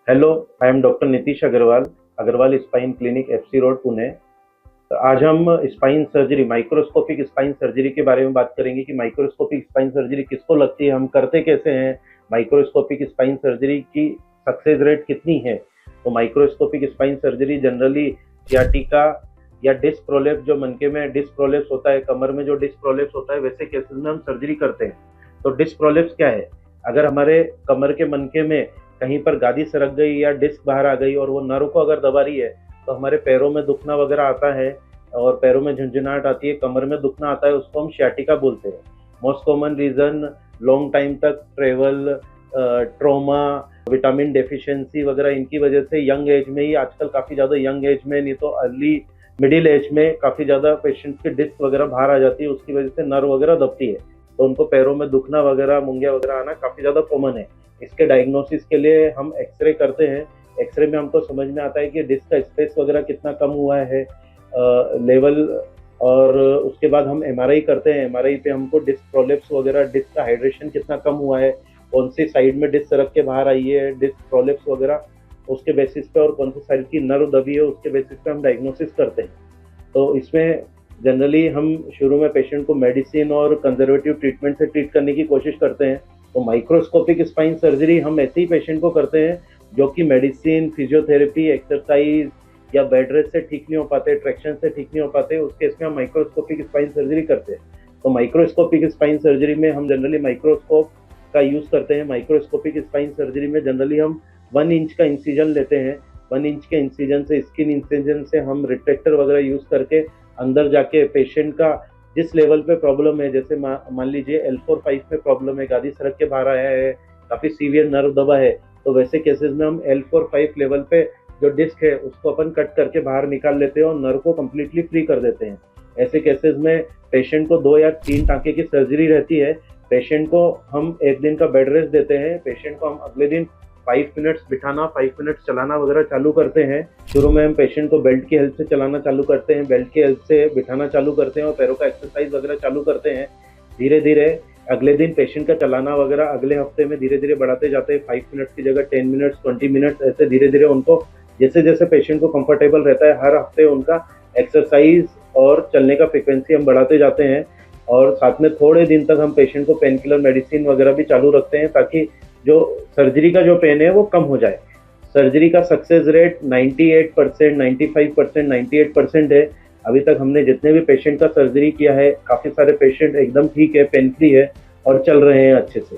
Hello, I am doctor Nitish Agarwal, Agarwal spine clinic, FC road, Pune. तो आज हम spine surgery, microscopic spine surgery के बारे में बात करेंगे कि माइक्रोस्कोपिक स्पाइन सर्जरी किसको लगती है, हम करते कैसे हैं, माइक्रोस्कोपिक स्पाइन सर्जरी की सक्सेस रेट कितनी है। तो microscopic spine surgery generally sciatica या डिस्क प्रोलेप्स, जो मनके में डिस्क प्रोलेप्स होता है, कमर में जो डिस्क प्रोलेप्स होता है, वैसे केसेस में हम सर्जरी करते हैं। तो डिस्क प्रोलेप्स क्या है? अगर हमारे कमर के मनके में कहीं पर गादी सरक गई या डिस्क बाहर आ गई और वो नर्व को अगर दबा रही है, तो हमारे पैरों में दुखना वगैरह आता है और पैरों में झंझनाहट आती है, कमर में दुखना आता है, उसको हम सियाटिका बोलते हैं। Most common reason long time तक ट्रेवल, ट्रॉमा, विटामिन डेफिशिएंसी वगैरह, इनकी वजह से यंग एज में ही, आजकल काफ़ी ज़्यादा यंग एज में, नहीं तो अर्ली मिडिल एज में काफ़ी ज़्यादा पेशेंट्स की डिस्क वगैरह बाहर आ जाती है, उसकी वजह से नर्व वगैरह दबती है, तो उनको पैरों में दुखना वगैरह, मुंगिया वगैरह आना काफ़ी ज़्यादा कॉमन है। इसके डायग्नोसिस के लिए हम एक्सरे करते हैं। एक्सरे में हमको समझ में आता है कि डिस्क का स्पेस वगैरह कितना कम हुआ है, लेवल, और उसके बाद हम एमआरआई करते हैं। एमआरआई पे हमको डिस्क प्रोलेप्स वगैरह, डिस्क का हाइड्रेशन कितना कम हुआ है, कौन सी साइड में डिस्क सरक के बाहर आई है, डिस्क प्रोलेप्स वगैरह, उसके बेसिस पे, और कौन सी साइड की नर्व दबी है, उसके बेसिस पे हम डायग्नोसिस करते हैं। तो इसमें जनरली हम शुरू में पेशेंट को मेडिसिन और कंजर्वेटिव ट्रीटमेंट से ट्रीट करने की कोशिश करते हैं। तो माइक्रोस्कोपिक स्पाइन सर्जरी हम ऐसे ही पेशेंट को करते हैं जो कि मेडिसिन, फिजियोथेरेपी, एक्सरसाइज या बेड रेस्ट से ठीक नहीं हो पाते, ट्रैक्शन से ठीक नहीं हो पाते, उस केस में हम माइक्रोस्कोपिक स्पाइन सर्जरी करते हैं। तो माइक्रोस्कोपिक स्पाइन सर्जरी में हम जनरली माइक्रोस्कोप का यूज़ करते हैं। माइक्रोस्कोपिक स्पाइन सर्जरी में जनरली हम 1 इंच का इंसिजन लेते हैं। 1 इंच के इंसिजन से, स्किन इंसिजन से हम रिट्रैक्टर वगैरह यूज़ करके अंदर जाके पेशेंट का जिस लेवल पे प्रॉब्लम है, जैसे मान लीजिए L4-5 में प्रॉब्लम है, गादी सरक के बाहर आया है, काफ़ी सीवियर नर्व दबा है, तो वैसे केसेस में हम L4-5 लेवल पे जो डिस्क है उसको अपन कट करके बाहर निकाल लेते हैं और नर्व को कम्प्लीटली फ्री कर देते हैं। ऐसे केसेस में पेशेंट को 2 या 3 टाँके की सर्जरी रहती है। पेशेंट को हम 1 दिन का बेड रेस्ट देते हैं। पेशेंट को हम अगले दिन 5 मिनट्स बिठाना, 5 मिनट्स चलाना वगैरह चालू करते हैं। शुरू में हम पेशेंट को बेल्ट की हेल्प से चलाना चालू करते हैं, बेल्ट की हेल्प से बिठाना चालू करते हैं और पैरों का एक्सरसाइज वगैरह चालू करते हैं। धीरे धीरे अगले दिन पेशेंट का चलाना वगैरह अगले हफ्ते में धीरे धीरे बढ़ाते जाते हैं। 5 मिनट्स की जगह 10 मिनट्स, 20 मिनट्स, ऐसे धीरे धीरे उनको जैसे जैसे पेशेंट को कंफर्टेबल रहता है, हर हफ्ते उनका एक्सरसाइज और चलने का फ्रिक्वेंसी हम बढ़ाते जाते हैं। और साथ में थोड़े दिन तक हम पेशेंट को पेन किलर मेडिसिन वगैरह भी चालू रखते हैं, ताकि जो सर्जरी का जो पेन है वो कम हो जाए। सर्जरी का सक्सेस रेट 98%, 95%, 98% है। अभी तक हमने जितने भी पेशेंट का सर्जरी किया है, काफ़ी सारे पेशेंट एकदम ठीक है, पेन फ्री है और चल रहे हैं अच्छे से।